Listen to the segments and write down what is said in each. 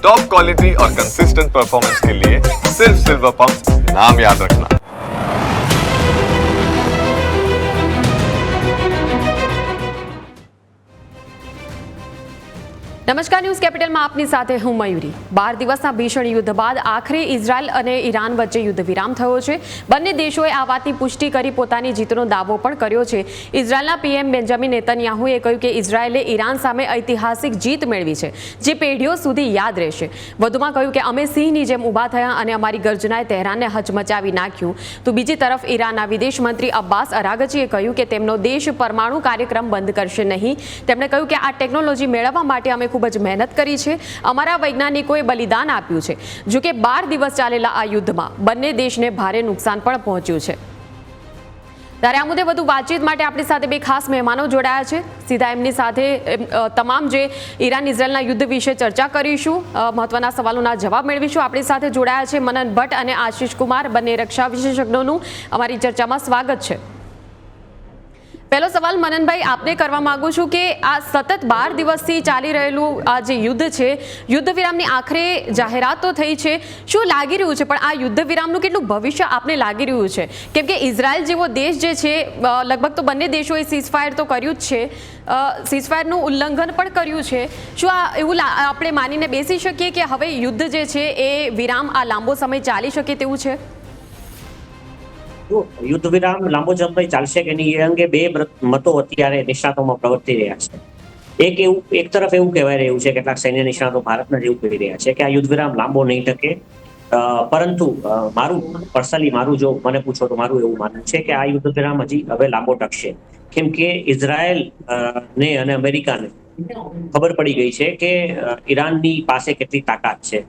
Top quality और consistent performance के लिए सिर्फ सिल्वर पंप नाम याद रखना। નમસ્કાર, ન્યૂઝ કેપિટલમાં આપની સાથે હું મયુરી। 12 દિવસના ભીષણ યુદ્ધ બાદ આખરે ઇઝરાયલ અને ઈરાન વચ્ચે યુદ્ધ વિરામ થયો છે। બંને દેશોએ આ વાતની પુષ્ટિ કરી પોતાની જીતનો દાવો પણ કર્યો છે। ઇઝરાયલના પીએમ બેન્જામિન નેતન્યાહુએ કહ્યું કે ઇઝરાયલે ઈરાન સામે ઐતિહાસિક જીત મેળવી છે, જે પેઢીઓ સુધી યાદ રહેશે। વધુમાં કહ્યું કે અમે સિંહની જેમ ઊભા થયા અને અમારી ગર્જનાએ તહેરાનને હચમચાવી નાખ્યું। તો બીજી તરફ ઈરાનના વિદેશ મંત્રી અબ્બાસ અરાગચીએ કહ્યું કે તેમનો દેશ પરમાણુ કાર્યક્રમ બંધ કરશે નહીં। તેમણે કહ્યું કે આ ટેકનોલોજી મેળવવા માટે અમે ખૂબ જ મહેનત કરી છે, અમારા વૈજ્ઞાનિકોએ બલિદાન આપ્યું છે। જો કે 12 દિવસ ચાલેલા આ યુદ્ધમાં બંને દેશને ભારે નુકસાન પણ પહોંચ્યું છે। ત્યારે આ મુદ્દે વધુ વાતચીત માટે આપણી સાથે બે ખાસ મહેમાનો જોડાયા છે। સીધા એમની સાથે તમામ જે ઈરાન ઇઝરાયલના યુદ્ધ વિશે ચર્ચા કરીશું, મહત્વના સવાલોના જવાબ મેળવીશું। આપણી સાથે જોડાયા છે મનન ભટ્ટ અને આશીષ કુમાર, બંને રક્ષા વિશેષજ્ઞોનું અમારી ચર્ચામાં સ્વાગત છે। પહેલો સવાલ મનનભાઈ આપને કરવા માંગુ છું કે આ સતત 12 દિવસથી ચાલી રહેલું આ જે યુદ્ધ છે, યુદ્ધ વિરામની આખરે જાહેરાત તો થઈ છે, શું લાગી રહ્યું છે પણ આ યુદ્ધ વિરામનું કેટલું ભવિષ્ય આપને લાગી રહ્યું છે? કેમ કે ઇઝરાયલ જેવો દેશ જે છે, લગભગ તો બંને દેશોએ સીઝફાયર તો કર્યું જ છે, સીઝફાયરનું ઉલ્લંઘન પણ કર્યું છે। શું આ એવું આપણે માનીને બેસી શકીએ કે હવે યુદ્ધ જે છે એ વિરામ આ લાંબો સમય ચાલી શકે તેવું છે? યુદ્ધ વિરામ લાંબો સમય ચાલશે કે નહીં એ અંગે બે મતો અત્યારે નિષ્ણાતોમાં પ્રવર્તી રહ્યા છે। એક તરફ એવું કહેવાય રહ્યું છે, કેટલાક સૈન્ય નિષ્ણાતો ભારતના જેવું કહી રહ્યા છે કે આ યુદ્ધ વિરામ લાંબો નહીં ટકે, પરંતુ મારું જો મને પૂછો તો મારું એવું માનવું છે કે આ યુદ્ધ વિરામ હજી હવે લાંબો ટકશે। કેમ કે ઇઝરાયલ ને અને અમેરિકાને ખબર પડી ગઈ છે કે ઈરાનની પાસે કેટલી તાકાત છે।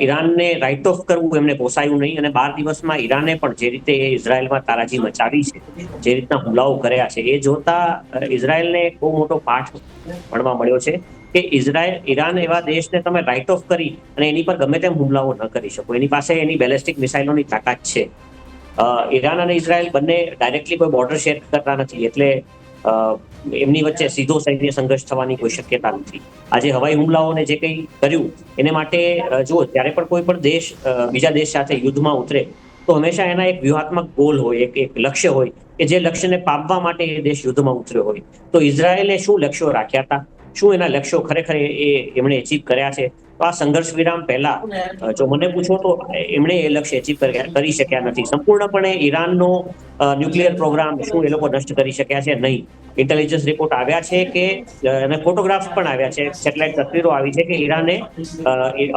ઈરાનને રાઇટ ઓફ કરવું એમને પોસાયું નહીં અને 12 દિવસમાં ઈરાને પણ જે રીતે ઇઝરાયલમાં તારાજી મચાવી છે, જે રીતના હુમલાઓ કર્યા છે, એ જોતા ઇઝરાયલને બહુ મોટો પાઠ ભણવા મળ્યો છે કે ઈરાન એવા દેશને તમે રાઇટ ઓફ કરી અને એની પર ગમે તેમ હુમલાઓ ન કરી શકો। એની પાસે એની બેલેસ્ટિક મિસાઇલોની તાકાત છે। ઈરાન અને ઇઝરાયલ બંને ડાયરેક્ટલી કોઈ બોર્ડર શેર કરતા નથી, એટલે એમની વચ્ચે સીધો સૈન્ય સંઘર્ષ થવાની કોઈ શક્યતા નથી। આજે હવાઈ હુમલાઓને જે કંઈ કર્યું એને માટે જુઓ, જ્યારે પણ કોઈ પણ દેશ બીજા દેશ સાથે યુદ્ધમાં ઉતરે તો હંમેશા એના એક વ્યૂહાત્મક ગોલ હોય, એક લક્ષ્ય હોય કે જે લક્ષ્યને પામવા માટે એ દેશ યુદ્ધમાં ઉતર્યો હોય। તો ઇઝરાયલે શું લક્ષ્યો રાખ્યા હતા, શું એના લક્ષ્યો ખરેખર એમણે એચીવ કર્યા છે? તો આ સંઘર્ષ વિરામ પહેલા જો મને પૂછો તો એમણે એ લક્ષ્ય એચીવ કરી શક્યા નથી। સંપૂર્ણપણે ઈરાનનો ન્યુક્લિયર પ્રોગ્રામ શું એ લોકો નષ્ટ કરી શક્યા છે? નહીં। ઇન્ટેલિજન્સ રિપોર્ટ આવ્યા છે કે અને ફોટોગ્રાફ્સ પણ આવ્યા છે, સેટેલાઇટ તસવીરો આવી છે કે ઈરાને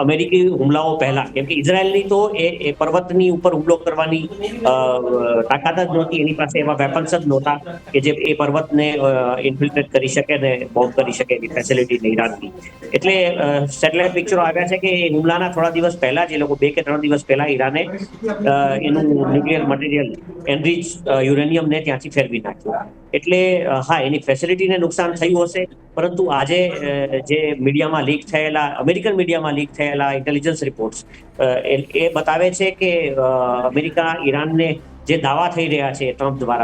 અમેરિકી હુમલાઓ પહેલા, કેમ કે ઇઝરાયલની તો એ પર્વતની ઉપર હુમલો કરવાની તાકાત જ નહોતી, એની પાસે એવા વેપન્સ જ નહોતા કે જે એ પર્વતને ઇન્ફિલ્ટ્રેટ કરી શકે ને બોમ્બ કરી શકે એવી ફેસિલિટી ઈરાનની। એટલે સેટેલાઇટ પિક્ચરો આવ્યા છે કે હુમલાના થોડા દિવસ પહેલા જ એ લોકો 2 કે 3 દિવસ પહેલા ઈરાને એનું ન્યુક્લિયર મટીરિયલ એનરીચ યુરેનિયમને ત્યાંથી ફેરવી નાખ્યું। એટલે હા, એની ફેસિલિટીને નુકસાન થયું હશે, પરંતુ આજે જે મીડિયામાં લીક થયેલા, અમેરિકન મીડિયામાં લીક થયેલા ઇન્ટેલિજન્સ રિપોર્ટ્સ એ બતાવે છે કે અમેરિકા ઈરાનને જે દાવા થઈ રહ્યા છે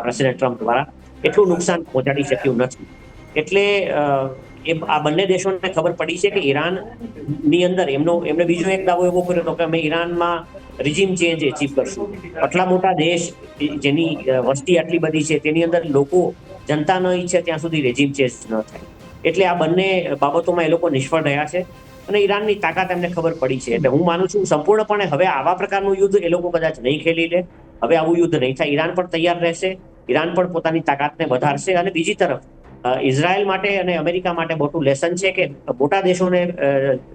પ્રેસિડેન્ટ ટ્રમ્પ દ્વારા, એટલું નુકસાન પહોંચાડી શક્યું નથી। એટલે આ બંને દેશોને ખબર પડી છે કે ઈરાનની અંદર એમણે બીજો એક દાવો એવો કર્યો હતો કે અમે ઈરાનમાં રિજીમ ચેન્જ એચીવ કરશું। આટલા મોટા દેશ જેની વસ્તી આટલી બધી છે તેની અંદર લોકો જનતા ન ઈચ્છે ત્યાં સુધી રેજીમ ચેન્જ ન થાય। એટલે આ બંને બાબતોમાં એ લોકો નિષ્ફળ રહ્યા છે અને ઈરાનની તાકાત એમને ખબર પડી છે। એટલે હું માનું છું સંપૂર્ણપણે હવે આવા પ્રકારનું યુદ્ધ એ લોકો કદાચ નહીં ખેલી લે, હવે આવું યુદ્ધ નહીં થાય। ઈરાન પણ તૈયાર રહેશે, ઈરાન પણ પોતાની તાકાતને વધારશે અને બીજી તરફ ઇઝરાયલ માટે અને અમેરિકા માટે મોટું લેસન છે કે મોટા દેશોને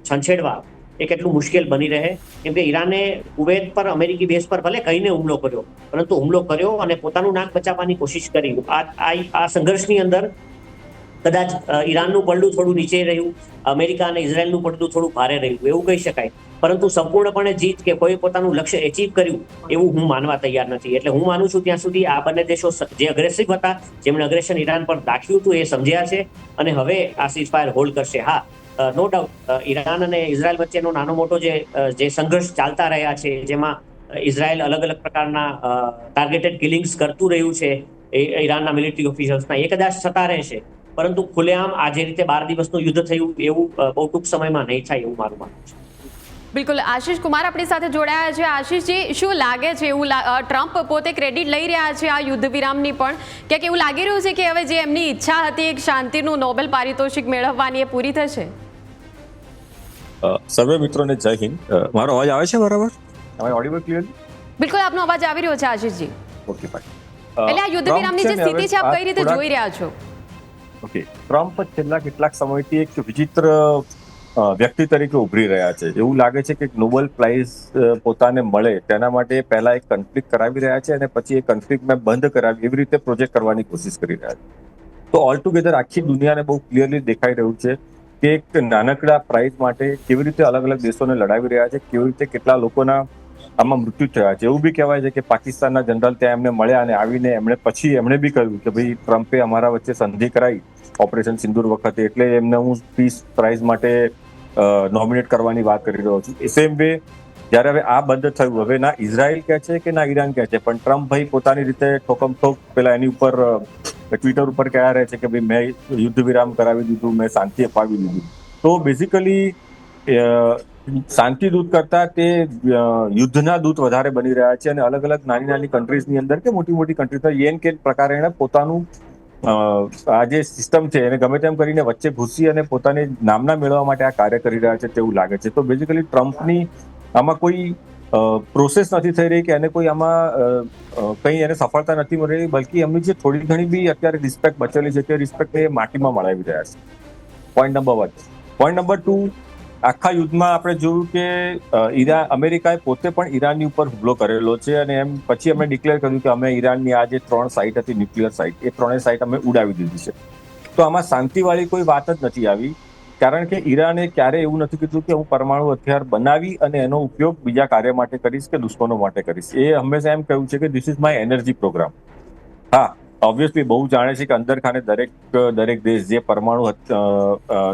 છંછેડવા એ કેટલું મુશ્કેલ બની રહે। કેમ કે ઈરાને કુવૈત પર અમેરિકી બેઝ પર ભલે કહીને હુમલો કર્યો, પરંતુ હુમલો કર્યો અને પોતાનું નાક બચાવવાની કોશિશ કરી। આ સંઘર્ષની અંદર કદાચ ઈરાનનું પડલું થોડું નીચે રહ્યું, અમેરિકા અને ઇઝરાયલનું પડલું થોડું ભારે રહ્યું એવું કહી શકાય, પરંતુ સંપૂર્ણપણે જીત કે કોઈ પોતાનું લક્ષ્ય એચીવ કર્યું એવું હું માનવા તૈયાર નથી। એટલે હું માનું છું ત્યાં સુધી આ બંને દેશો જે અગ્રેસિવ હતા, જેમણે અગ્રેશન ઈરાન પર દાખ્યું હતું, એ સમજ્યા છે અને હવે આ સીઝફાયર હોલ્ડ કરશે। હા, નો ડાઉટ ઈરાન અને ઇઝરાયલ વચ્ચેનો નાનો મોટો જે સંઘર્ષ ચાલતા રહ્યા છે, જેમાં ઇઝરાયલ અલગ અલગ પ્રકારના ટાર્ગેટેડ કિલિંગ્સ કરતું રહ્યું છે ઈરાનના મિલિટરી ઓફિશિયલ્સના, એ કદાચ થતા રહેશે, પરંતુ ખુલ્લેઆમ આ જે રીતે 12 દિવસનું યુદ્ધ થયું એવું બહુ ટૂંક સમયમાં નહીં થાય એવું મારું માનવું છે. બિલકુલ. આશીષ કુમાર આપણી સાથે જોડાયા છે. આશીષજી, શું લાગે છે, એવું ટ્રમ્પ પોતે ક્રેડિટ લઈ રહ્યા છે આ યુદ્ધ વિરામની, પણ ક્યાંક એવું લાગી રહ્યું છે કે હવે જે એમની ઈચ્છા હતી એક શાંતિનું નોબેલ પારિતોષિક મેળવવાની, એ પૂરી થશે? સર્વે મિત્રોને જય હિન્દ. મારો અવાજ આવે છે બરાબર? Am I audible clearly? બિલકુલ આપનો અવાજ આવી રહ્યો છે આશીષજી. Okay fine. એટલે આ યુદ્ધ વિરામની જે સ્થિતિ છે આપ કઈ રીતે જોઈ રહ્યા છો? ઓકે, ટ્રમ્પ છેલ્લા કેટલાક સમયથી એક વિચિત્ર વ્યક્તિ તરીકે ઉભરી રહ્યા છે. એવું લાગે છે કે નોબેલ પ્રાઇઝ પોતાને મળે તેના માટે પહેલા એક કન્ફ્લિક્ટ કરાવી રહ્યા છે અને પછી એ કન્ફ્લિક્ટને બંધ કરાવી એવી રીતે પ્રોજેક્ટ કરવાની કોશિશ કરી રહ્યા છે. તો ઓલ ટુગેધર આખી દુનિયાને બહુ ક્લિયરલી દેખાઈ રહ્યું છે કે એક નાનકડા પ્રાઇઝ માટે કેવી રીતે અલગ અલગ દેશોને લડાવી રહ્યા છે, કેવી રીતે કેટલા લોકોના આમાં મૃત્યુ થયા છે. એવું બી કહેવાય છે કે પાકિસ્તાનના જનરલ ત્યાં એમને મળ્યા અને આવીને એમણે બી કહ્યું કે ભાઈ ટ્રમ્પે અમારા વચ્ચે સંધિ કરાઈ ઓપરેશન સિંદૂર વખતે, એટલે એમને હું પીસ પ્રાઇઝ માટે નોમિનેટ કરવાની વાત કરી રહ્યો છું. સેમ વે જ્યારે હવે આ બંધ થયું, હવે ના ઇઝરાયલ કહે છે કે ના ઈરાન કહે છે, પણ ટ્રમ્પ ભાઈ પોતાની રીતે ઠોકમ ઠોક પેલા એની ઉપર ટ્વિટર ઉપર કહ્યા રહે છે કે ભાઈ મેં યુદ્ધ વિરામ કરાવી દીધું, મેં શાંતિ અપાવી દીધું. તો બેઝિકલી શાંતિ દૂત કરતા તે યુદ્ધના દૂત વધારે બની રહ્યા છે અને અલગ અલગ નાની નાની કન્ટ્રીઝની અંદર કે મોટી મોટી કન્ટ્રીઝમાં એન કે પ્રકારે એને પોતાનું આ જે સિસ્ટમ છે એને ગમે તેમ કરીને વચ્ચે ઘૂસી અને પોતાની નામના મેળવવા માટે આ કાર્ય કરી રહ્યા છે તેવું લાગે છે. તો બેઝિકલી ટ્રમ્પની આમાં કોઈ પ્રોસેસ નથી થઈ રહી કે એને કોઈ આમાં કંઈ એને સફળતા નથી મળી રહી, બલ્કિ એમની જે થોડી ઘણી બી અત્યારે રિસ્પેક્ટ બચેલી છે તે રિસ્પેક્ટ એ માટીમાં મળાવી રહ્યા છે. Point number 1. પોઈન્ટ નંબર 2, આખા યુદ્ધમાં આપણે જોયું કે અમેરિકાએ પોતે પણ ઈરાનની ઉપર હુમલો કરેલો છે અને એમ પછી અમે ડિક્લેર કર્યું કે અમે ઈરાનની આ જે 3 સાઇટ હતી ન્યુક્લિયર સાઇટ, એ 3 સાઇટ અમે ઉડાવી દીધી છે. તો આમાં શાંતિવાળી કોઈ વાત જ નથી આવી, કારણ કે ઈરાને ક્યારે એવું નથી કીધું કે હું પરમાણુ હથિયાર બનાવી અને એનો ઉપયોગ બીજા કાર્ય માટે કરીશ કે દુશ્મનો માટે કરીશ. એ હંમેશા એમ કહ્યું છે કે this is my energy program. હા, ઓબ્વિયસલી બહુ જાણે છે કે અંદર ખાને દરેક દેશ જે પરમાણુ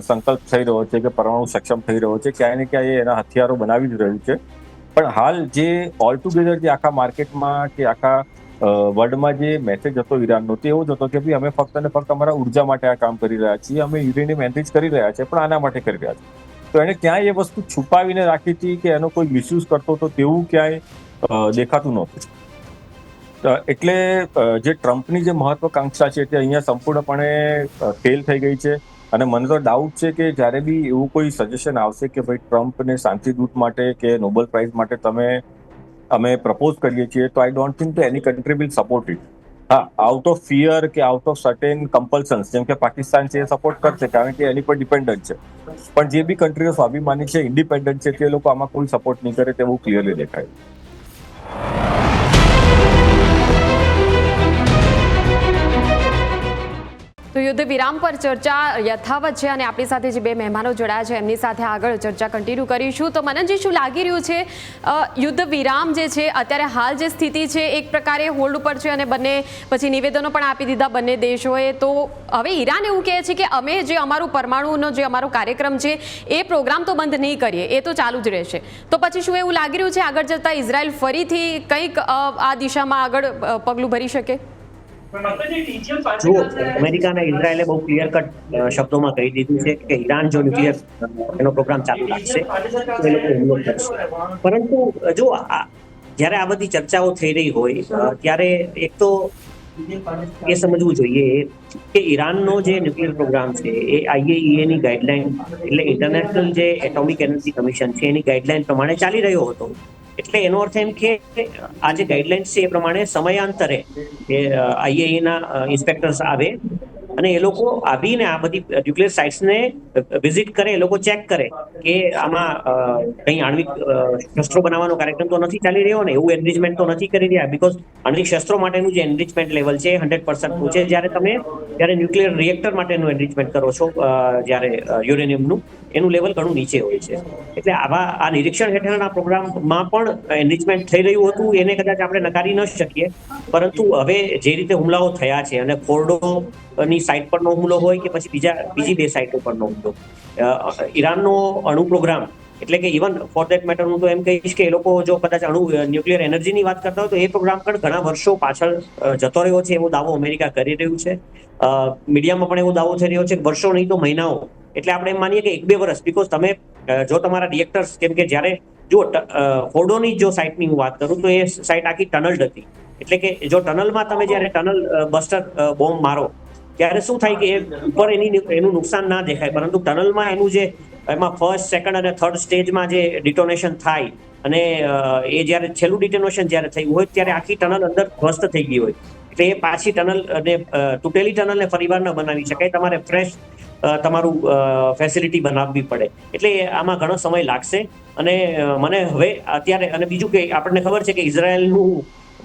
સંકલ્પ થઈ રહ્યો છે કે પરમાણુ સક્ષમ થઈ રહ્યો છે, ક્યાંય ને ક્યાંય એના હથિયારો બનાવી જ રહ્યું છે. પણ હાલ જે ઓલ ટુગેધર જે આખા માર્કેટમાં કે આખા વર્લ્ડમાં જે મેસેજ હતો ઈરાનનો તે એવો જ હતો કે ભાઈ અમે ફક્ત ને ફક્ત અમારા ઉર્જા માટે આ કામ કરી રહ્યા છીએ, અમે યુરેનિયમ એનરિચ કરી રહ્યા છીએ, પણ આના માટે કરી રહ્યા છીએ. તો એને ક્યાંય એ વસ્તુ છુપાવીને રાખી હતી કે એનો કોઈ મિસયુઝ કરતો હતો તેવું ક્યાંય દેખાતું નહોતું. એટલે જે ટ્રમ્પની જે મહત્વાકાંક્ષા છે તે અહીંયા સંપૂર્ણપણે ફેલ થઈ ગઈ છે. અને મને તો ડાઉટ છે કે જ્યારે બી એવું કોઈ સજેશન આવશે કે ભાઈ ટ્રમ્પને શાંતિદૂત માટે કે નોબેલ પ્રાઇઝ માટે અમે પ્રપોઝ કરીએ છીએ, તો I don't think any country will support it. હા, આઉટ ઓફ ફિયર કે આઉટ ઓફ સર્ટેન કમ્પલ્સન્સ, જેમ કે પાકિસ્તાન છે એ સપોર્ટ કરશે કારણ કે એની પર ડિપેન્ડન્ટ છે, પણ જે બી કન્ટ્રીઓ સ્વાભિમાની છે, ઇન્ડિપેન્ડન્ટ છે, તે લોકો આમાં કોઈ સપોર્ટ નહીં કરે તેવું ક્લિયરલી દેખાય. તો યુદ્ધ વિરામ પર ચર્ચા યથાવત છે અને આપણી સાથે જે બે મહેમાનો જોડાયા છે એમની સાથે આગળ ચર્ચા કન્ટિન્યુ કરીશું. તો મનનજી, શું લાગી રહ્યું છે યુદ્ધ વિરામ જે છે અત્યારે હાલ જે સ્થિતિ છે એક પ્રકારે હોલ્ડ ઉપર છે અને બંને પછી નિવેદનો પણ આપી દીધા બંને દેશોએ, તો હવે ઈરાન એવું કહે છે કે અમે જે અમારું પરમાણુનો જે અમારો કાર્યક્રમ છે એ પ્રોગ્રામ તો બંધ નહીં કરીએ, એ તો ચાલુ જ રહેશે. તો પછી શું એવું લાગી રહ્યું છે આગળ જતા ઇઝરાયલ ફરીથી કંઈક આ દિશામાં આગળ પગલું ભરી શકે? જો અમેરિકા અને ઇઝરાયલે બહુ ક્લિયર કટ શબ્દોમાં કહી દીધું છે કે ઈરાન જો ન્યુક્લિયર એનો પ્રોગ્રામ ચાલુ રાખશે તો એ લોકો હુમલો કરશે. પરંતુ જો જ્યારે આ બધી ચર્ચાઓ થઈ રહી હોય ત્યારે એક તો એ સમજવું જોઈએ કે ઈરાનનો જે ન્યુક્લિયર પ્રોગ્રામ છે એ IAEA ની ગાઈડલાઈન એટલે ઇન્ટરનેશનલ જે એટોમિક એનર્જી કમિશન છે એની ગાઈડલાઈન પ્રમાણે ચાલી રહ્યો હતો. એટલે એનો અર્થ એમ કે આ જે ગાઈડલાઇન્સ છે એ પ્રમાણે સમયાંતરે IAEA ના ઇન્સ્પેક્ટર્સ આવે અને એ લોકો આવીને આ બધી ન્યુક્લિયર સાઇટ્સને વિઝિટ કરે, એ લોકો ચેક કરે કે આમાં કંઈ આણ્વિક શસ્ત્રો બનાવવાનો કાર્યક્રમ તો નથી ચાલી રહ્યો ને, એવું એનરિચમેન્ટ તો નથી કરી રહ્યા. બીકોઝ આણ્વિક શસ્ત્રો માટેનું જે એનરિચમેન્ટ લેવલ છે 100% છે. જ્યારે ન્યુક્લિયર રિએક્ટર માટેનું એનરિચમેન્ટ કરો છો જ્યારે યુરેનિયમનું, એનું લેવલ ઘણું નીચે હોય છે. એટલે આ નિરીક્ષણ હેઠળના પ્રોગ્રામમાં પણ એનરિચમેન્ટ થઈ રહ્યું હતું, એને કદાચ આપણે નકારી ન શકીએ. પરંતુ હવે જે રીતે હુમલાઓ થયા છે અને ફોર્ડોની સાઇટ પરનો હુમલો હોય કે પછી બીજી બે સાઇટો પરનો હુમલો, ઈરાનનો અણુ પ્રોગ્રામ એટલે કે ઇવન ફોર દેટ મેટર હું તો એમ કહીશ કે એ લોકો જો કદાચ ન્યુક્લિયર એનર્જીની વાત કરતા હોય તો એ પ્રોગ્રામ પણ ઘણા વર્ષો પાછળ જતો રહ્યો છે એવો દાવો અમેરિકા કરી રહ્યું છે. મીડિયામાં પણ એવો દાવો થઈ રહ્યો છે કે વર્ષો નહીં તો મહિનાઓ, એટલે આપણે એમ માનીએ કે 1-2 વર્ષ. બીકોઝ તમે જો તમારા રિએક્ટર્સ, કેમ કે જ્યારે જો ફોર્ડોની જો સાઇટની હું વાત કરું તો એ સાઇટ આખી ટનલ્ડ હતી, એટલે કે જો ટનલમાં તમે જ્યારે ટનલ બસ્ટર બોમ્બ મારો ત્યારે શું થાય કે ઉપર એનું નુકસાન ના દેખાય, પરંતુ ટનલમાં એનું જે એમાં ફર્સ્ટ, સેકન્ડ અને થર્ડ સ્ટેજમાં જે ડિટોનેશન થાય અને એ જ્યારે છેલ્લું ડિટોનેશન જ્યારે થયું હોય ત્યારે આખી ટનલ અંદર ધ્વસ્ત થઈ ગઈ હોય, એટલે એ પાછી ટનલ અને તૂટેલી ટનલને ફરીવાર ન બનાવી શકાય, તમારે ફ્રેશ તમારું ફેસિલિટી બનાવવી પડે, એટલે આમાં ઘણો સમય લાગશે. અને મને હવે અત્યારે, અને બીજું કે આપણને ખબર છે કે ઇઝરાયલનું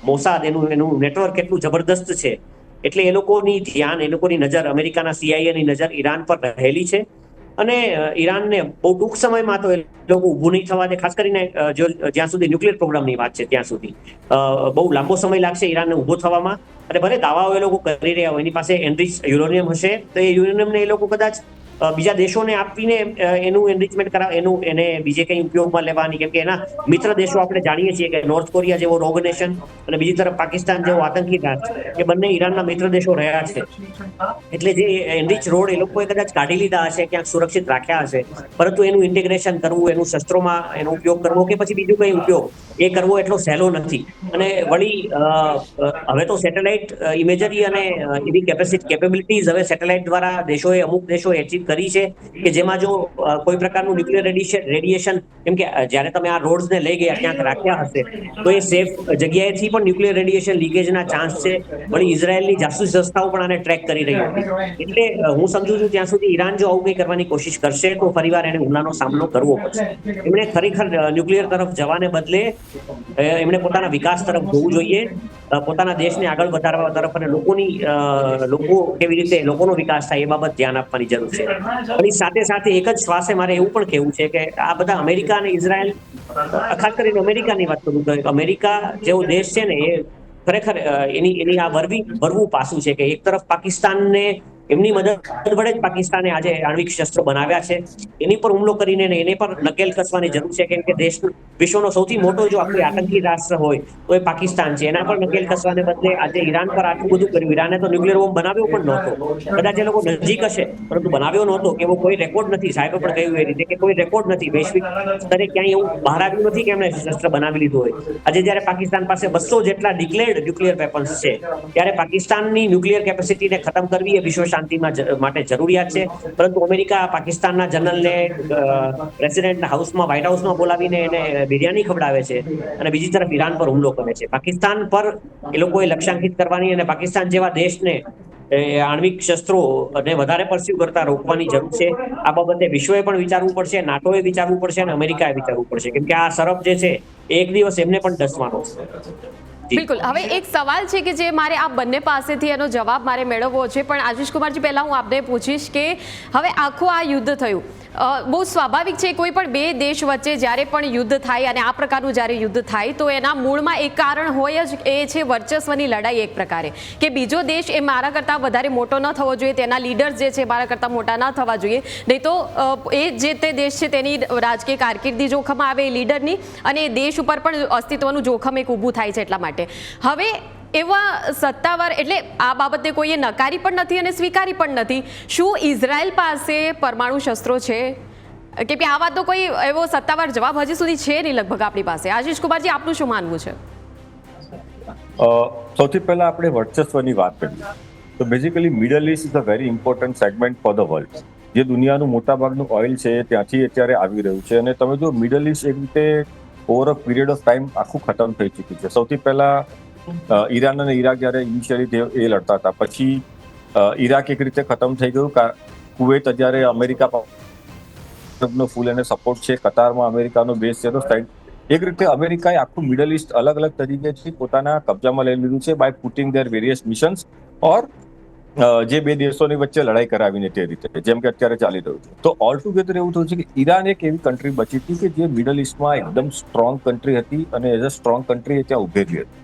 મોસાદ એનું નેટવર્ક કેટલું જબરદસ્ત છે, એટલે એ લોકોની ધ્યાન, એ લોકોની નજર, અમેરિકાના CIA ની નજર ઈરાન પર રહેલી છે. અને ઈરાનને બહુ ટૂંક સમયમાં તો એ લોકો ઊભું નહીં થવા દે, ખાસ કરીને જ્યાં સુધી ન્યુક્લિયર પ્રોગ્રામની વાત છે ત્યાં સુધી બહુ લાંબો સમય લાગશે ઈરાનને ઊભો થવામાં. અને ભલે દાવાઓ એ લોકો કરી રહ્યા હોય, એની પાસે એનરિચ યુરેનિયમ હશે તો એ યુરેનિયમને એ લોકો કદાચ બીજા દેશોને આપીને એનું એનરિચમેન્ટ કરાવે, એને બીજે કંઈ ઉપયોગમાં લેવાની, કેમ કે એના મિત્ર દેશો આપણે જાણીએ છીએ કે નોર્થ કોરિયા જેવો રોગ નેશન અને બીજી તરફ પાકિસ્તાન જેવો આતંકી રાષ્ટ્ર, એ બંને ઈરાનના મિત્ર દેશો રહ્યા છે. એટલે જે એનરિચ રોડ એ લોકોએ કદાચ કાઢી લીધા હશે, ક્યાંક સુરક્ષિત રાખ્યા હશે, પરંતુ એનું ઇન્ટિગ્રેશન કરવું, એનું શસ્ત્રોમાં એનો ઉપયોગ કરવો કે પછી બીજું કંઈ ઉપયોગ એ કરવો એટલો સહેલો નથી. અને વળી હવે તો સેટેલાઇટ ઇમેજરી અને એવી કેપેબિલિટીઝ હવે સેટેલાઇટ દ્વારા અમુક દેશોએ એચીવ કરી છે કે જેમાં જો કોઈ પ્રકારનું ન્યુક્લિયર રેડિયેશન, કેમ કે જ્યારે તમે આ રોડ્સને લઈ ગયા ક્યાંક રાખ્યા હશે તો એ સેફ જગ્યાએથી પણ ન્યુક્લિયર રેડિયેશન લીકેજના ચાન્સ છે. વળી ઇઝરાયેલની જાસૂસ સંસ્થાઓ પણ આને ટ્રેક કરી રહી હતી. એટલે હું સમજુ છું ત્યાં સુધી ઈરાન જો આવું કંઈ કરવાની કોશિશ કરશે તો ફરીવાર એને હુમલાનો સામનો કરવો પડશે. એમણે ખરેખર ન્યુક્લિયર તરફ જવાને બદલે એમણે પોતાના વિકાસ તરફ જોવું જોઈએ, પોતાના દેશને આગળ વધારવા તરફ, અને લોકો કેવી રીતે લોકોનો વિકાસ થાય એ બાબત ધ્યાન આપવાની જરૂર છે. અને સાથે સાથે એક જ શ્વાસે મારે એવું પણ કહેવું છે કે આ બધા અમેરિકા અને ઇઝરાયલ, ખાસ કરીને અમેરિકાની વાત કરું તો અમેરિકા જેવો દેશ છે ને એ ખરેખર એની આ વરવું પાસું છે કે એક તરફ પાકિસ્તાનને એમની મદદ વડે જ પાકિસ્તાને આજે આણ્વિક શસ્ત્રો બનાવ્યા છે, એની પર હુમલો કરીને એને પર નકેલ કસવાની જરૂર છે, કેમ કે વિશ્વનો સૌથી મોટો જો આપણું આતંકી રાષ્ટ્ર હોય તો એ પાકિસ્તાન છે. એના પર નકેલ કસવાને બદલે આજે ઈરાન પર આટલું બધું કર્યું. ઈરાને તો ન્યુક્લિયર બોમ્બ બનાવ્યો પણ નહોતો, કદાચ એ લોકો નજીક હશે પરંતુ બનાવ્યો નહોતો, કે એવો કોઈ રેકોર્ડ નથી. સાહેબે પણ કહ્યું એ રીતે કે કોઈ રેકોર્ડ નથી, વૈશ્વિક સ્તરે ક્યાંય એવું બહાર આવ્યું નથી કે એમણે શસ્ત્ર બનાવી લીધું હોય. આજે જ્યારે પાકિસ્તાન પાસે 200 જેટલા ડિક્લેર્ડ ન્યુક્લિયર વેપન્સ છે, ત્યારે પાકિસ્તાનની ન્યુક્લિયર કેપેસિટીને ખતમ કરવી એ વિશ્વ શાંતિમાં માટે જરૂરિયાત છે. પરંતુ અમેરિકા પાકિસ્તાનના જનરલને પ્રેસિડેન્ટના હાઉસમાં, વ્હાઇટ હાઉસમાં બોલાવીને એને બિરયાની ખવડાવે છે, અને બીજી તરફ ઈરાન પર હુમલો કરે છે. પાકિસ્તાન પર એ લોકોએ લક્ષ્યાંકિત કરવાની અને પાકિસ્તાન જેવા દેશને આણ્વિક શસ્ત્રોને વધારે પરસ્યુ કરતા રોકવાની જરૂર છે. આ બાબતે વિશ્વએ પણ વિચારવું પડશે, નાટોએ વિચારવું પડશે અને અમેરિકાએ વિચારવું પડશે, કેમ કે આ સરફ જે છે એક દિવસ એમને પણ ડસવાનો છે. બિલકુલ. હવે એક સવાલ છે કે જે મારે આ બંને પાસેથી એનો જવાબ મારે મેળવવો છે, પણ આશિષ કુમારજી પહેલા હું આપને પૂછીશ કે હવે આખું આ યુદ્ધ થયું, બહુ સ્વાભાવિક છે કોઈ પણ બે દેશ વચ્ચે જ્યારે પણ યુદ્ધ થાય અને આ પ્રકારનું જ્યારે યુદ્ધ થાય તો એના મૂળમાં એક કારણ હોય જ, એ છે વર્ચસ્વની લડાઈ. એક પ્રકારે કે બીજો દેશ એ મારા કરતાં વધારે મોટો ન થવો જોઈએ, તેના લીડર્સ જે છે મારા કરતાં મોટા ન થવા જોઈએ, નહીં તો એ જે તે દેશ છે તેની રાજકીય કારકિર્દી જોખમ આવે એ લીડરની, અને દેશ ઉપર પણ અસ્તિત્વનું જોખમ એક ઊભું થાય છે. એટલા માટે હવે એવા સત્તાવાર, એટલે આ બાબતે કોઈએ નકારી પણ નથી અને સ્વીકારી પણ નથી. શું ઇઝરાયલ પાસે પરમાણુ શસ્ત્રો છે? કેમ કે આ વાતનો કોઈ એવો સત્તાવાર જવાબ હજી સુધી છે નહીં લગભગ આપણી પાસે. આશિષ કુમારજી, આપનું શું માનવું છે? સૌથી પહેલા આપણે વર્ચસ્વની વાત કરીએ તો basically middle East is a very important segment for the world. જે દુનિયાનું મોટાભાગનું ઓઇલ છે ત્યાંથી અત્યારે આવી રહ્યું છે, અને તમે જો મિડલ ઈસ્ટ એક રીતે over a period of time આખું ખતમ થઈ ચૂક્યું છે. સૌથી પહેલા ઈરાન અને ઈરાક જ્યારે ઇનિશિયલી એ લડતા હતા, પછી ઈરાક એક રીતે ખતમ થઈ ગયું. કુવૈત જ્યારે અમેરિકા નો ફૂલ એને સપોર્ટ છે, કતારમાં અમેરિકાનો બેઝ છે, તો એક રીતે અમેરિકાએ આખું મિડલ ઈસ્ટ અલગ અલગ તરીકેથી પોતાના કબજામાં લઈ લીધું છે by putting their various missions, or જે બે દેશોની વચ્ચે લડાઈ કરાવીને તે રીતે, જેમ કે અત્યારે ચાલી રહ્યું છે. તો ઓલ ટુગેધર એવું થયું છે કે ઈરાન એક એવી કન્ટ્રી બચી હતી કે જે મિડલ ઈસ્ટમાં એકદમ સ્ટ્રોંગ કન્ટ્રી હતી અને એઝ અ સ્ટ્રોંગ કન્ટ્રી એ ત્યાં ઉભેલી હતી.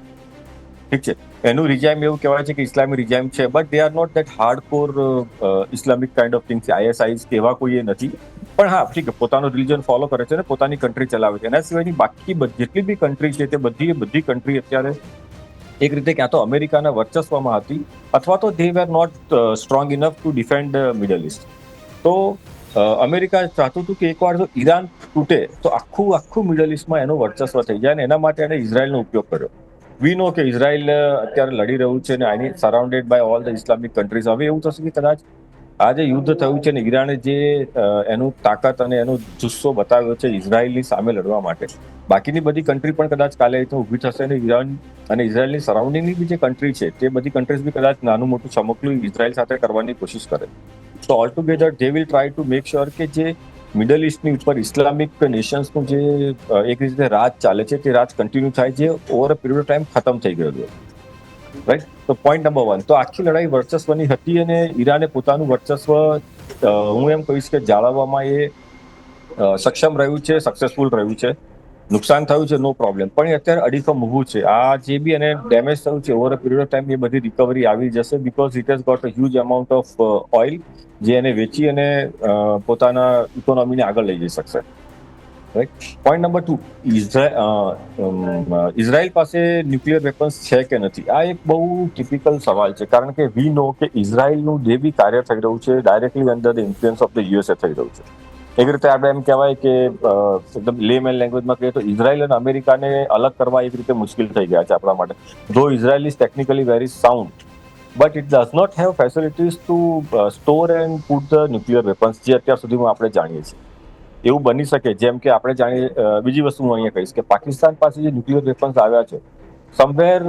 ઠીક છે, એનું રિજાઇમ એવું કહેવાય છે કે ઇસ્લામિક રિજાઇમ છે, but they are not that hardcore Islamic kind of things. ISIS કે એવા કોઈ એ નથી, પણ હા ઠીક છે, પોતાનું રિલિજન ફોલો કરે છે અને પોતાની કન્ટ્રી ચલાવે છે. એના સિવાયની બાકી જેટલી બી કન્ટ્રી છે તે બધી કન્ટ્રી અત્યારે એક રીતે ક્યાં તો અમેરિકાના વર્ચસ્વમાં હતી અથવા તો they were not strong enough to defend Middle East. તો અમેરિકા ચાહતું હતું કે એકવાર જો ઈરાન તૂટે તો આખું મિડલ ઇસ્ટમાં એનું વર્ચસ્વ થઈ જાય, અને એના માટે એને ઇઝરાયલનો ઉપયોગ કર્યો. વી નો કે ઇઝરાયલ અત્યારે લડી રહ્યું છે અને I surrounded by all the Islamic countries. હવે એવું થશે કે કદાચ આ જે યુદ્ધ થયું છે ને ઈરાને જે એનું તાકાત અને એનો જુસ્સો બતાવ્યો છે ઇઝરાયલની સામે લડવા માટે, બાકીની બધી કન્ટ્રી પણ કદાચ કાલે તો ઊભી થશે અને ઈરાન અને ઇઝરાયલની સરાઉન્ડિંગની બી જે કન્ટ્રી છે તે બધી કન્ટ્રીઝ બી કદાચ નાનું મોટું ચમકલું ઇઝરાયલ સાથે કરવાની કોશિશ કરે. તો all together they will try to make sure કે જે મિડલ ઇસ્ટની ઉપર ઇસ્લામિક નેશન્સનું જે એક રીતે રાજ ચાલે છે તે રાજ કન્ટિન્યુ થાય, જે over a period of time ખતમ થઈ ગયેલું. રાઈટ, તો પોઈન્ટ નંબર 1, તો આખી લડાઈ વર્ચસ્વની હતી અને ઈરાને પોતાનું વર્ચસ્વ હું એમ કહીશ કે જાળવવામાં એ સક્ષમ રહ્યું છે, સક્સેસફુલ રહ્યું છે. નુકસાન થયું છે, નો પ્રોબ્લેમ, પણ એ અત્યારે અડીખમ ઊભું છે. આ જે બી એને ડેમેજ થયું છે over a period of time એ બધી રિકવરી આવી જશે, because it has got a huge amount of oil જે એને વેચી અને પોતાના ઇકોનોમીને આગળ લઈ જઈ શકશે. રાઈટ. પોઈન્ટ નંબર 2, ઇઝરાયલ પાસે ન્યુક્લિયર વેપન્સ છે કે નથી, આ એક બહુ ટિપિકલ સવાલ છે, કારણ કે વી નો કે ઇઝરાયલનું જે બી કાર્ય થઈ રહ્યું છે directly under the influence of the USA થઈ રહ્યું છે. એક રીતે આપણે એમ કહેવાય કે એકદમ લેમેન લેંગ્વેજમાં કહીએ તો ઇઝરાયલ અને અમેરિકાને અલગ કરવા એક રીતે મુશ્કેલ થઈ ગયા છે આપણા માટે. Though Israel is technically very sound, but it does not have facilities to store and put the nuclear weapons, જે અત્યાર સુધીમાં આપણે જાણીએ છીએ. એવું બની શકે, જેમ કે આપણે જાણીએ, બીજી વસ્તુ હું અહીંયા કહીશ કે પાકિસ્તાન પાસે જે ન્યુક્લિયર વેપન્સ આવ્યા છે, સમવેર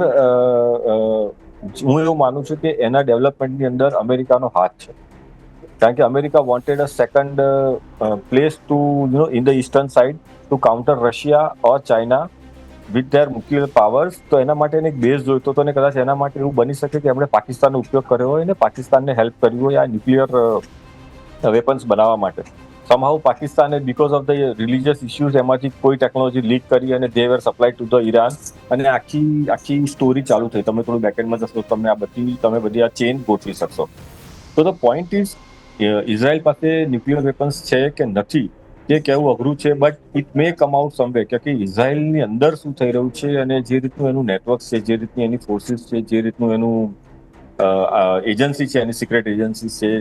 હું એવું માનું છું કે એના ડેવલપમેન્ટની અંદર અમેરિકાનો હાથ છે, કારણ કે America wanted a second place to in the eastern side to counter Russia or China with their nuclear powers. તો એના માટે એક બેઝ જોઈતો હતો, અને કદાચ એના માટે એવું બની શકે કે આપણે પાકિસ્તાનનો ઉપયોગ કર્યો હોય અને પાકિસ્તાનને હેલ્પ કરી હોય આ ન્યુક્લિયર વેપન્સ બનાવવા માટે. somehow પાકિસ્તાને because of the religious issues એમાંથી કોઈ ટેકનોલોજી લીક કરી અને દે વેર સપ્લાય ટુ ધ ઈરાન, અને આખી સ્ટોરી ચાલુ થઈ. તમે થોડું બેકએન્ડમાં જશો તમે બધી આ ચેન ગોઠવી શકશો. તો ધ પોઈન્ટ ઇઝ, ઇઝરાયલ પાસે ન્યુક્લિયર વેપન્સ છે કે નથી તે કહેવું અઘરું છે, but it may come out somewhere, કે ઇઝરાયલની અંદર શું થઈ રહ્યું છે અને જે રીતનું એનું નેટવર્ક છે, જે રીતની એની ફોર્સિસ છે, જે રીતનું એનું એજન્સી છે, એની સિક્રેટ એજન્સી છે,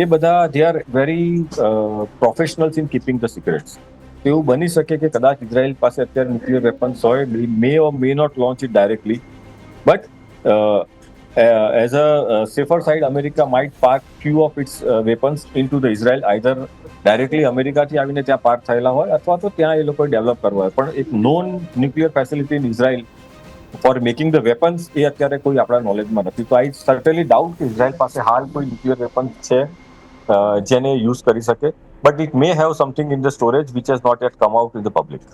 એ બધા they are very professionals in keeping the secrets. તો એવું બની શકે કે કદાચ ઇઝરાયલ પાસે અત્યારે ન્યુક્લિયર વેપન્સ હોય, may or may not launch it directly, but as a safer side America might park few of its weapons into the Israel, either directly અમેરિકાથી આવીને ત્યાં પાર્ક થયેલા હોય અથવા તો ત્યાં એ લોકોએ ડેવલપ કરવા હોય. પણ એક non nuclear facility in Israel for making the weapons એ અત્યારે કોઈ આપણા નોલેજમાં નથી. તો આઈ સર્ટેનલી ડાઉટ કે ઇઝરાયલ પાસે હાલ કોઈ ન્યુક્લિયર વેપન્સ છે જેને યુઝ કરી શકે, but it may have something in the storage which has not yet come out in the public.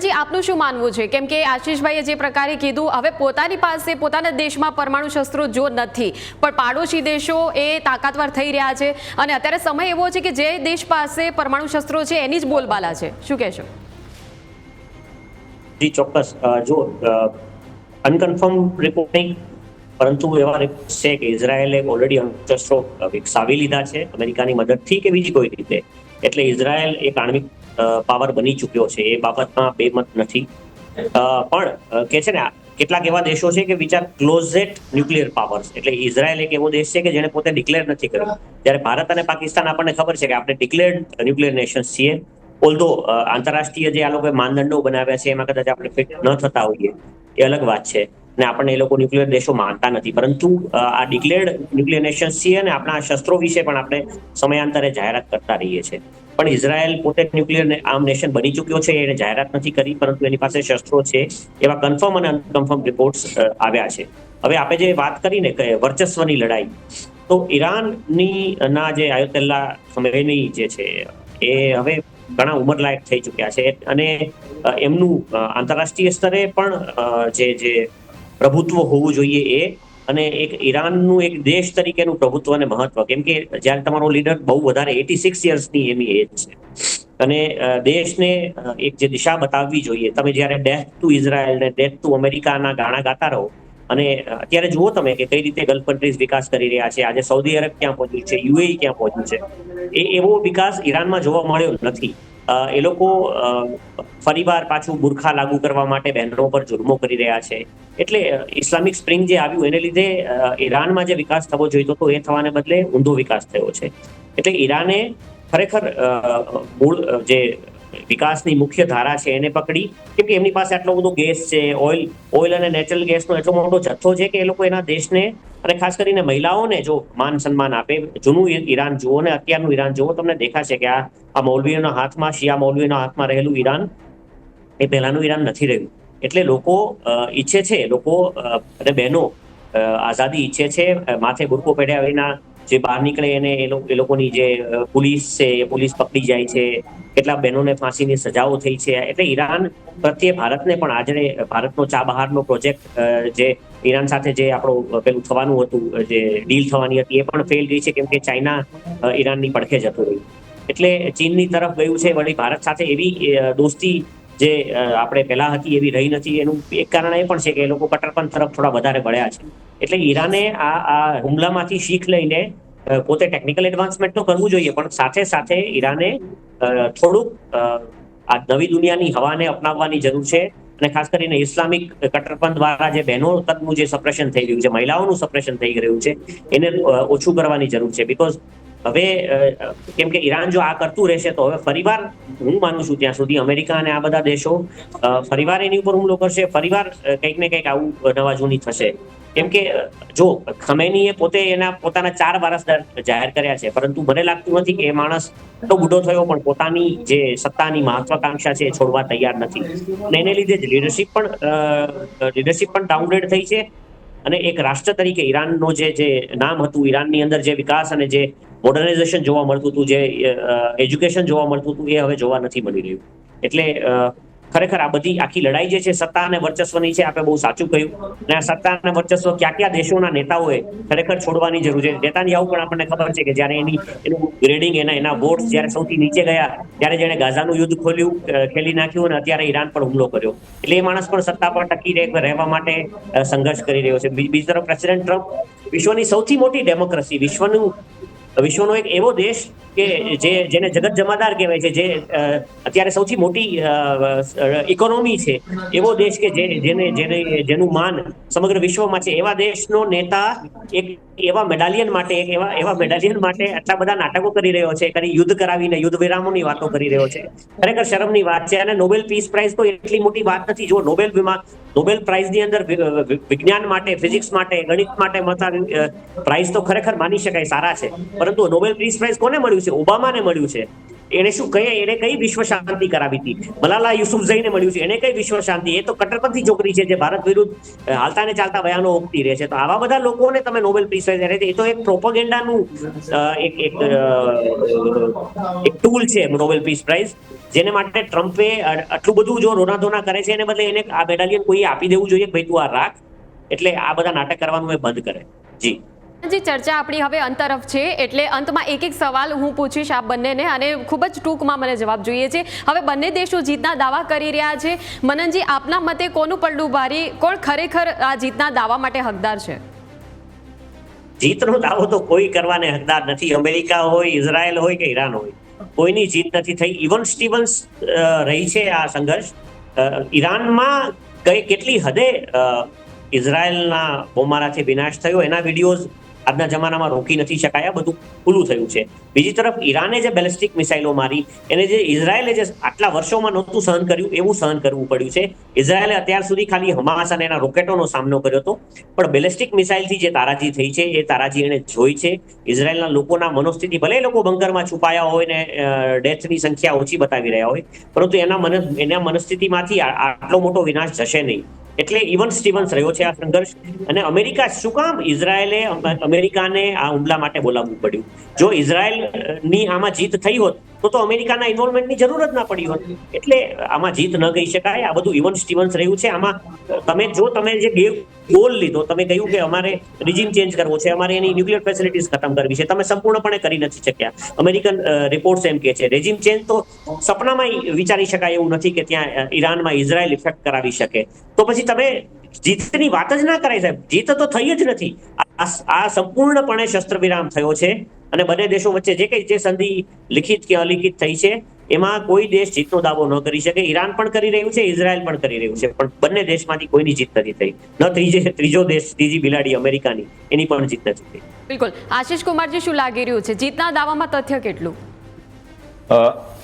જી, આપનું શું માનવું છે? કેમ કે આશીષભાઈએ જે પ્રકારે કીધું, હવે પોતાની પાસે પોતાના દેશમાં પરમાણુ શસ્ત્રો જો નથી, પણ પાડોશી દેશો એ તાકાતવર થઈ રહ્યા છે, અને અત્યારે સમય એવો છે કે જે દેશ પાસે પરમાણુ શસ્ત્રો છે એની જ બોલબાલા છે. શું કહેશો? જી ચોક્કસ. જો અનકન્ફર્મ રિપોર્ટ નહીં, પરંતુ એવા રિપોર્ટ છે કે ઇઝરાયેલે ઓલરેડી અણુશસ્ત્રો વિકસાવી લીધા છે અમેરિકાની મદદથી કે બીજી કોઈ રીતે. એટલે ઇઝરાયેલ એક આણ્વિક પાવર બની ચૂક્યો છે, એ બાબતમાં બેમત નથી. પણ કે છે ને, કેટલાક એવા દેશો છે કે which are closet nuclear powers. એટલે ઇઝરાયેલ એક એવો દેશ છે કે જેને પોતે ડિક્લેર નથી કર્યું, જ્યારે ભારત અને પાકિસ્તાન આપણને ખબર છે કે આપણે ડિક્લેર્ડ ન્યુક્લિયર નેશન્સ છીએ. ઓલ્ધો આંતરરાષ્ટ્રીય જે આ લોકોએ માનદંડો બનાવ્યા છે એમાં કદાચ આપણે ફિટ ન થતા હોઈએ, એ અલગ વાત છે, ને આપણને એ લોકો ન્યુક્લિયર દેશો માનતા નથી. પરંતુ આ ડિક્લેર્ડ ન્યુક્લિયર નેશન્સ છીએ અને આપણા શસ્ત્રો વિશે પણ આપણે સમયાંતરે જાહેરાત કરતા રહીએ છીએ. પણ ઇઝરાયેલ પોતે ન્યુક્લિયર આર્મ નેશન બની ચૂક્યો છે, એને જાહેરાત નથી કરી, પરંતુ એની પાસે શસ્ત્રો છે, એવા કન્ફર્મ અને અનકન્ફર્મ રિપોર્ટ્સ આવ્યા છે. હવે આપણે જે વાત કરીને કે વર્ચસ્વની લડાઈ, તો ઈરાનની ના જે આયતોલ્લા ખમેની જે છે એ હવે ઘણા ઉંમરલાયક થઈ ચૂક્યા છે, અને એમનું આંતરરાષ્ટ્રીય સ્તરે પણ જે પ્રભુત્વ હોવું જોઈએ એ, અને એક ઈરાનનું એક દેશ તરીકેનું પ્રભુત્વ અને મહત્વ, કેમ કે જ્યારે તમારો લીડર બહુ વધારે 86 યર્સની એની એજ છે, અને દેશને એક જે દિશા બતાવવી જોઈએ. તમે જ્યારે ડેથ ટુ ઇઝરાયલ ને ડેથ ટુ અમેરિકાના ગાણા ગાતા રહો અને અત્યારે જુઓ તમે કે કઈ રીતે ગલ્ફ કન્ટ્રીઝ વિકાસ કરી રહ્યા છે. આજે સૌદી અરબ ક્યાં પહોંચ્યું છે, યુએઈ ક્યાં પહોંચ્યું છે. એવો વિકાસ ઈરાનમાં જોવા મળ્યો નથી. એ લોકો ફરીવાર પાછું બુરખા લાગુ કરવા માટે બહેનો પર જુલ્મો કરી રહ્યા છે. એટલે ઇસ્લામિક સ્પ્રિંગ જે આવ્યું એને લીધે ઈરાનમાં જે વિકાસ થવો જોઈતો હતો એ થવાને બદલે ઊંધો વિકાસ થયો છે. એટલે ઈરાને ખરેખર મૂળ જે વિકાસની મુખ્ય ધારા છે એને પકડી, કેમ કે એમની પાસે આટલો બધો ગેસ છે, ઓઇલ અને નેચરલ ગેસનો એટલો મોટો જથ્થો છે કે એ લોકો એના દેશને અને ખાસ કરીને મહિલાઓને જો માન સન્માન આપે. જૂનું ઈરાન જુઓ ને અત્યારનું ઈરાન જુઓ, તમને દેખાશે કે આ મૌલવીઓના હાથમાં, શિયા મૌલવીઓના હાથમાં રહેલું ઈરાન એ પહેલાનું ઈરાન નથી રહ્યું. એટલે લોકો ઈચ્છે છે, લોકો અને બહેનો આઝાદી ઈચ્છે છે. માથે બુરકો પહેર્યા વિના જે બહાર નીકળે એને એ લોકોની જે પોલીસ છે એ પોલીસ પકડી જાય છે. કેટલા બહેનોને ફાંસીની સજાઓ થઈ છે. એટલે ઈરાન પ્રત્યે ભારતને પણ આજે ભારતનો ચાબહારનો પ્રોજેક્ટ જે ઈરાન સાથે જે આપણું પેલું થવાનું હતું, જે ડીલ થવાની હતી, એ પણ ફેલ ગઈ છે, કેમ કે ચાઇના ઈરાનની પડખે જતું રહ્યું. એટલે ચીનની તરફ ગયું છે. વળી ભારત સાથે એવી દોસ્તી જે આપણે પહેલા હતી એવી રહી નથી. એનું એક કારણ એ પણ છે કે એ લોકો કટ્ટરપંથ તરફ થોડા વધારે વળ્યા છે. એટલે ઈરાને આ હુમલામાંથી શીખ લઈને પોતે ટેકનિકલ એડવાન્સમેન્ટ તો કરવું જોઈએ, પણ સાથે સાથે ઈરાને થોડુંક આ નવી દુનિયાની હવાને અપનાવવાની જરૂર છે. અને ખાસ કરીને ઇસ્લામિક કટ્ટરપંથ દ્વારા જે બહેનો તકનું જે સપ્રેશન થઈ રહ્યું છે, મહિલાઓનું સપ્રેશન થઈ રહ્યું છે, એને ઓછું કરવાની જરૂર છે. બીકોઝ હવે કેમ કે ઈરાન જો આ કરતું રહેશે તો હવે ફરીવાર, હું માનું છું ત્યાં સુધી, અમેરિકા અને આ બધા દેશો ફરીવાર એની ઉપર હુમલો કરશે. ફરીવાર કંઈક ને કંઈક આવું નવા જૂની થશે. કેમ કે જો ખમેનીએ પોતે એના પોતાના 4 વારસદાર જાહેર કર્યા છે, પરંતુ મને લાગતું નથી કે એ માણસ એટલો બુઢો થયો પણ પોતાની જે સત્તાની મહત્વાકાંક્ષા છે એ છોડવા તૈયાર નથી. અને એને લીધે જ લીડરશિપ પણ ડાઉનગ્રેડ થઈ છે. અને એક રાષ્ટ્ર તરીકે ઈરાનનો જે નામ હતું, ઈરાનની અંદર જે વિકાસ અને જે મોડર્નાઇઝેશન જોવા મળતું હતું, જે એજ્યુકેશન જોવા મળતું હતું, એ હવે જોવા નથી મળી રહ્યું. એટલે ખરેખર આ બધી આખી લડાઈ જે છે સત્તા અને વર્ચસ્વની છે. આપણે બહુ સાચું કહ્યું. અને આ સત્તા અને વર્ચસ્વ કયા દેશોના નેતાઓએ ખરેખર છોડવાની જરૂર છે. નેતાન્યાહુ પણ આપણને ખબર છે કે જ્યારે એનું ગ્રેડિંગ, એના વોટ્સ જ્યારે સૌથી નીચે ગયા, ત્યારે જેણે ગાઝાનું યુદ્ધ ખેલી નાખ્યું અને અત્યારે ઈરાન પર હુમલો કર્યો. એટલે એ માણસ પણ સત્તા પર ટકી રહેવા માટે સંઘર્ષ કરી રહ્યો છે. બીજી તરફ પ્રેસિડેન્ટ ટ્રમ્પ, વિશ્વની સૌથી મોટી ડેમોક્રેસી, વિશ્વનો એક એવો દેશ કે જેને જગત જમાદાર કહેવાય છે, જે અત્યારે સૌથી મોટી ઇકોનોમી છે, એવો દેશ કે જેનું માન સમગ્ર વિશ્વમાં છે, એવા દેશનો નેતા એક એવા મેડાલિયન માટે આટલા બધા નાટકો કરી રહ્યો છે, યુદ્ધ કરાવીને યુદ્ધ વિરામોની વાતો કરી રહ્યો છે. ખરેખર શરમની વાત છે. અને નોબેલ પીસ પ્રાઇઝ તો એટલી મોટી વાત નથી. જો નોબેલ પ્રાઇઝની અંદર વિજ્ઞાન માટે, ફિઝિક્સ માટે, ગણિત માટે મળતા પ્રાઇઝ તો ખરેખર માની શકાય સારા છે, પરંતુ નોબેલ પીસ પ્રાઇઝ કોને મળ્યું છે? ઓબામાને મળ્યું છે. એને કઈ વિશ્વ શાંતિ કરાવી હતી? મલાલા યુસુફઝઈને મળ્યું છે. એને કઈ વિશ્વ શાંતિ? એ તો કટ્ટરપંથી છોકરી છે જે ભારત વિરુદ્ધ હાલતા ને ચાલતા બયાનો ઓગતી રહે છે. તો આવા બધા લોકોને તમે નોબેલ પીસ પ્રાઇઝ, એ તો એક પ્રોપેગેન્ડાનું એક ટૂલ છે નોબેલ પીસ પ્રાઇઝ, જેને માટે ટ્રમ્પે આટલું બધું જો રોનાધોના કરે છે, એને બદલે એને આ મેડાલિયન કોઈ આપી દેવું જોઈએ, ભાઈ તું આ રાખ. એટલે આ બધા નાટક કરવાનું એ બંધ કરે. જી ચર્ચા આપણી હવે અંત તરફ છે, એટલે અંતમાં એક સવાલ હું પૂછીશ આપ બંનેને, અને ખૂબ જ ટૂંકમાં મને જવાબ જોઈએ છે. હવે બંને દેશો જીતના દાવા કરી રહ્યા છે. મનનજી, આપના મતે કોનું પલડું ભારી? કોણ ખરેખર આ જીતના દાવા માટે હકદાર છે? જીતનો દાવો તો કોઈ કરવાને હકદાર નથી. અમેરિકા હોય, ઇઝરાયલ હોય કે ઈરાન હોય, કોઈની જીત નથી થઈ. ઇવન સ્ટીવન્સ રહી છે આ સંઘર્ષ. ઈરાનમાં કેટલી હદે ઇઝરાયલના બોમારાથી વિનાશ થયો એના વિડીયોઝ આજના જમાનામાં રોકી નથી શકાયા. બધું ખુલ્લું થયું છે. બીજી તરફ ઈરાને જે બેલિસ્ટિક મિસાઇલો મારી, એને જે ઇઝરાયલે જે આટલા વર્ષોમાં નહોતું સહન કર્યું એવું સહન કરવું પડ્યું છે. ઇઝરાયલે અત્યાર સુધી ખાલી હમાસ અને એના રોકેટોનો સામનો કર્યો હતો, પણ બેલિસ્ટિક મિસાઇલથી જે તારાજી થઈ છે એ તારાજી એને જોઈ છે. ઇઝરાયલના લોકોના મનોસ્થિતિ, ભલે લોકો બંકરમાં છુપાયા હોય ને ડેથની સંખ્યા ઓછી બતાવી રહ્યા હોય, પરંતુ એના મનસ્થિતિમાંથી આટલો મોટો વિનાશ જશે નહીં. એટલે ઇવન સ્ટીવન્સ રહ્યો છે આ સંઘર્ષ. અને અમેરિકા શું કામ અમેરિકાને આ હુમલા માટે બોલાવવું પડ્યું? જો ઇઝરાયલની આમાં જીત થઈ હોત તો અમેરિકાના ઇન્વોલ્વમેન્ટની જરૂર જ ના પડી હોત. એટલે આમાં જીત ન કહી શકાય. આ બધું ઇવન સ્ટીવન્સ રહ્યું છે. આમાં તમે જે ગોલ લીધો, તમે કહ્યું કે અમારે રિજીમ ચેન્જ કરવો છે, અમારે એની ન્યુક્લિયર ફેસિલિટીઝ ખતમ કરવી છે, તમે સંપૂર્ણપણે કરી નથી શક્યા. અમેરિકન રિપોર્ટ્સ એમ કે છે રેજીમ ચેન્જ તો સપનામાં વિચારી શકાય એવું નથી કે ત્યાં ઈરાનમાં ઇઝરાયલ ઇફેક્ટ કરાવી શકે. તો પછી તમે જીતની વાત જ ના કરાય સાહેબ. જીત તો થઈ જ નથી. આ સંપૂર્ણપણે શસ્ત્ર વિરામ થયો છે અને બંને દેશો વચ્ચે જે સંધિ લિખિત કે અલિખિત થઈ છે એમાં કોઈ દેશ જીતનો દાવો ન કરી શકે. ઈરાન પણ કરી રહ્યું છે, ઇઝરાયલ પણ કરી રહ્યું છે, પણ બંને દેશમાંથી કોઈની જીત નથી થઈ. ન ત્રીજો દેશ, ત્રીજી બિલાડી અમેરિકાની, એની પણ જીત નથી થઈ. બિલકુલ. આશિષ કુમારજી, શું લાગી રહ્યું છે, જીતના દાવામાં તથ્ય કેટલું?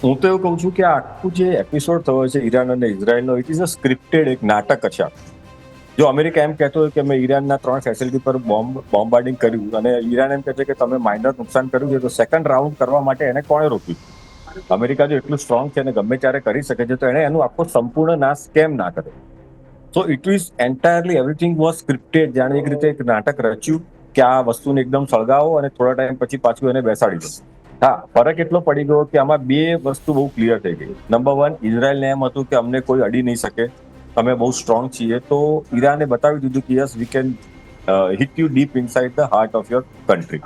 હું તો એવું કહું છું કે આ આખું જે એપિસોડ થયો છે ઈરાન અને ઇઝરાયલનો, ઇટ ઇઝ અ સ્ક્રિપ્ટેડ એક નાટક છે. જો અમેરિકા એમ કહેતો હોય કે મેં ઈરાનના 3 ફેસિલિટી પર બોમ્બાર્ડિંગ કર્યું અને ઈરાન એમ કહે છે કે તમે માઇનર નુકસાન કર્યું છે, તો સેકન્ડ રાઉન્ડ કરવા માટે એને કોણે રોક્યું? અમેરિકા જો એટલું સ્ટ્રોંગ છે અને ગમે ત્યારે કરી શકે છે, તો એને એનું આખો સંપૂર્ણ નાશ કેમ ના કરે? So it is entirely everything was scripted. જાણે એક રીતે એક નાટક રચ્યું કે આ વસ્તુને એકદમ સળગાવો અને થોડા ટાઈમ પછી પાછું એને બેસાડી દો. હા, ફરક એટલો પડી ગયો કે આમાં 2 વસ્તુ બહુ ક્લિયર થઈ ગઈ. નંબર 1, ઇઝરાયલને એમ હતું કે અમને કોઈ અડી નહીં શકે, અમે બહુ સ્ટ્રોંગ છીએ. તો ઈરાને બતાવી દીધું કે yes we can hit you deep inside the heart of your country.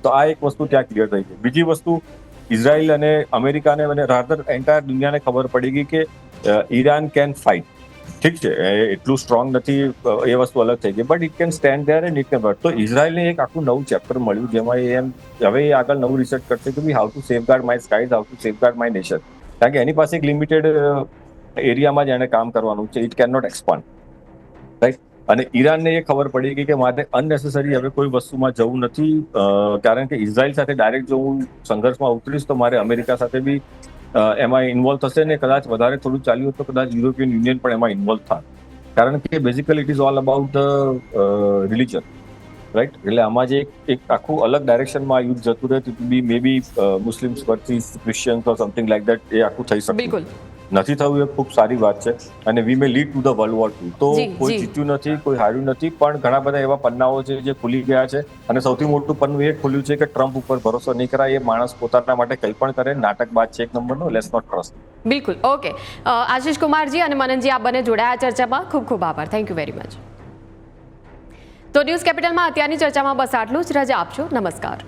તો આ એક વસ્તુ ત્યાં ક્લિયર થઈ ગઈ. બીજી વસ્તુ, ઇઝરાયલ અને અમેરિકાને અને રાધર એન્ટાયર દુનિયાને ખબર પડી ગઈ કે ઈરાન કેન ફાઇટ. ઠીક છે, એટલું સ્ટ્રોંગ નથી, એ વસ્તુ અલગ થઈ ગઈ, but it can stand there and it can work. તો ઇઝરાયલને એક આખું નવું ચેપ્ટર મળ્યું જેમાં હવે એ આગળ નવું રિસર્ચ કરશે કે how to safeguard my skies, how to safeguard my nation. કારણ કે એની પાસે એક લિમિટેડ એરિયામાં જ એને કામ કરવાનું છે. It can not expand, right? અને ઈરાનને એ ખબર પડી ગઈ કે મારે અનનેસેસરી હવે કોઈ વસ્તુમાં જવું નથી, કારણ કે ઇઝરાયલ સાથે ડાયરેક્ટ જો હું સંઘર્ષમાં ઉતરીશ તો મારે અમેરિકા સાથે બી એમાં ઇન્વોલ્વ થશે ને કદાચ વધારે થોડું ચાલ્યું તો કદાચ યુરોપિયન યુનિયન પણ એમાં ઇન્વોલ્વ થાય. કારણ કે basically it is all about the religion, right? એટલે આમાં જે એક આખું અલગ ડાયરેક્શનમાં યુદ્ધ જતું રહે, it be may be Muslims versus Christians or something like that. એ આખું થઈ શકે. બિલકુલ નથી થયું એ ખૂબ સારી વાત છે અને we may lead to the world war 2. તો કોઈ જીત્યું નથી, કોઈ હાર્યું નથી, પણ ઘણા બધા એવા પન્નાઓ છે જે ખુલી ગયા છે. અને સૌથી મોટું પન્નું એ ખુલ્યું છે કે ટ્રમ્પ ઉપર ભરોસો નહીં કરાય. એ માણસ પોતાના માટે કંઈ પણ કરે, નાટકબાજ છે એક નંબરનો. Let's not trust. બિલકુલ. ઓકે, આશિષ કુમારજી અને મનનજી, આ બંને જોડાયા ચર્ચામાં. ખૂબ ખૂબ આભાર. Thank you very much. તો ન્યૂઝ કેપિટલમાં અત્યારની ચર્ચામાં બસ આટલું જ. રજા આપશો. નમસ્કાર.